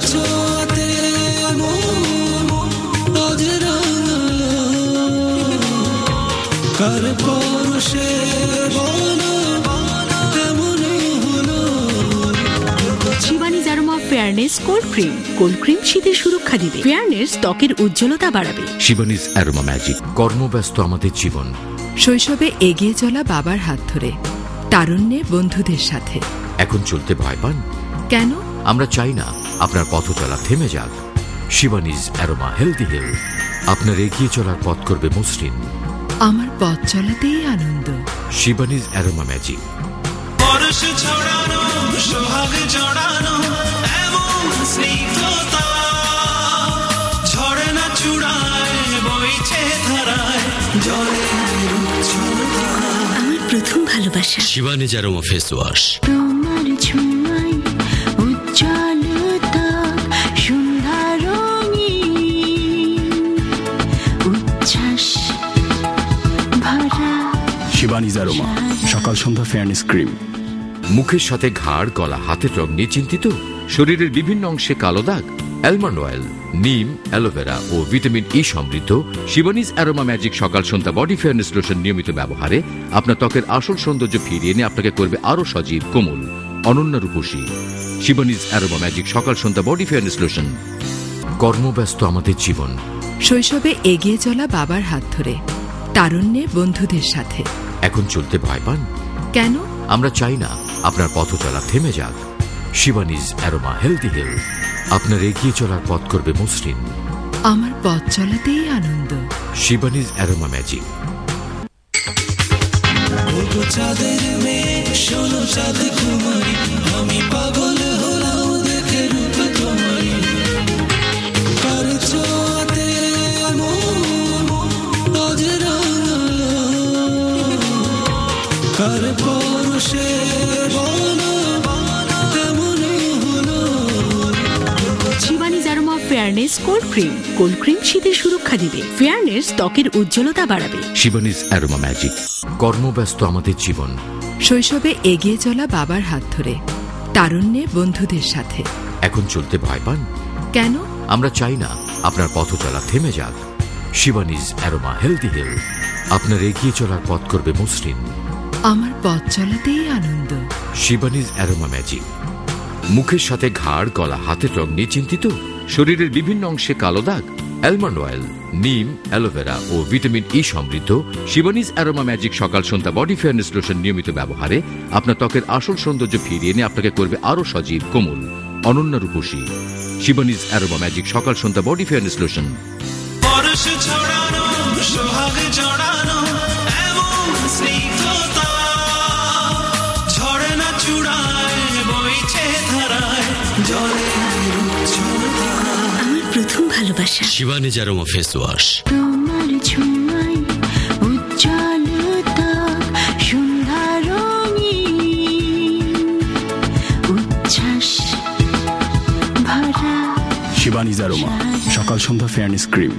ছোঁয়াতে আজ কার পরশে Shivani's aroma fairness cold cream. Cold cream শীতের সুরক্ষা দিবে, ফেয়ারনেস ত্বকের উজ্জ্বলতা বাড়াবে। Shivani's aroma magic. কর্মব্যস্ত আমাদের জীবন, শৈশবে এগিয়ে চলা বাবার হাত ধরে, তারুণ্যে বন্ধুদের সাথে। এখন চলতে ভয় পান কেন? আমরা চাই না আপনার পথ চলা থেমে যাক। শিবানীজ অ্যারোমা হেলদি হিল আপনার এগিয়ে চলার পথ করবে মসৃণ। আমার পথ চলাতেই আনন্দ। শিবানীজ অ্যারোমা ম্যাজিক। পরশ ছড়ানো, সোহাগ জড়ানো, এমন স্নিগ্ধতা ঝরে না চূড়ায়, বইছে ধারায় জলের উচ্ছলতা। আমার প্রথম ভালোবাসা। শিবানীজ অ্যারোমা ফেস ওয়াশ। তোমার ছোঁয়ায় উজ্জ্বলতা সন্ধ্যা রঙিন উচ্ছ্বাস ভরা। শিবানীজ অ্যারোমা সকাল সন্ধ্যা ফেয়ারনেস ক্রিম। মুখের সাথে ঘাড়, গলা, হাতের রং নিয়ে চিন্তিত? শরীরের বিভিন্ন অংশে কালো দাগ? অ্যালমন্ড অয়েল, নিম, অ্যালোভেরা ও ভিটামিন ই সমৃদ্ধ শিবানীজ অ্যারোমা ম্যাজিক সকাল সন্ধ্যা বডি ফেয়ারনেস লোশন নিয়মিত ব্যবহারে আপনার ত্বকের আসল সৌন্দর্য ফিরিয়ে এনে আপনাকে করবে আরো সজীব, কোমল, অনন্য রূপসী। শিবানীজ অ্যারোমা ম্যাজিক সকাল সন্ধ্যা বডি ফেয়ারনেস লোশন। কর্মব্যস্ত আমাদের জীবন, শৈশবে এগিয়ে চলা বাবার হাত ধরে, তারুণ্যে বন্ধুদের সাথে। এখন চলতে ভয় পান কেন? আমরা চাই না আপনার পথ চলা থেমে যাক। শিবানীজ অ্যারোমা হেলদি হিল আপনার এগিয়ে চলার পথ করবে মসৃণ। আমার পথ চলাতেই আনন্দ। শিবানীজ অ্যারোমা ম্যাজিক। চাঁদের মেঘ শোনো চাঁদ কুমারী, আমি পাগল হলাম দেখে রূপ তোমারি। কার ছোঁয়াতে আজ কার পরশে Shivani's aroma fairness cold cream. Cold cream শীতের সুরক্ষা দিবে, ফেয়ারনেস ত্বকের উজ্জ্বলতা বাড়াবে। Shivani's aroma magic. কর্মব্যস্ত আমাদের জীবন, শৈশবে এগিয়ে চলা বাবার হাত ধরে, তারুণ্যে বন্ধুদের সাথে। এখন চলতে ভয় পান কেন? আমরা চাই না আপনার পথ চলা থেমে যাক। শিবানীজ অ্যারোমা হেলদি হিল আপনার এগিয়ে চলার পথ করবে মসৃণ। আমার পথ চলাতেই আনন্দ। শিবানীজ অ্যারোমা ম্যাজিক। মুখের সাথে ঘাড়, গলা, হাতের রং নিয়ে চিন্তিত? শরীরের বিভিন্ন অংশে কালো দাগ? অ্যালমন্ড অয়েল, নিম, অ্যালোভেরা ও ভিটামিন ই সমৃদ্ধ শিবানীজ অ্যারোমা ম্যাজিক সকাল সন্ধ্যা বডি ফেয়ারনেস লোশন নিয়মিত ব্যবহারে আপনার ত্বকের আসল সৌন্দর্য ফিরিয়ে এনে আপনাকে করবে আরো সজীব, কোমল, অনন্য রূপসী। শিবানীজ অ্যারোমা ম্যাজিক সকাল সন্ধ্যা বডি ফেয়ারনেস লোশন। পরশ ছড়ানো, সোহাগ জড়ানো, এমন স্নিগ্ধতা ঝরে না চূড়ায়, বইছে ধারায় জলের উচ্ছলতা। আমার প্রথম ভালোবাসা। শিবানীজ অ্যারোমা ফেস ওয়াশ। তোমার ছোঁয়ায় উজ্জ্বলতা সন্ধ্যা রঙিন উচ্ছ্বাস ভরা। শিবানীজ অ্যারোমা সকাল সন্ধ্যা ফেয়ারনেস ক্রিম।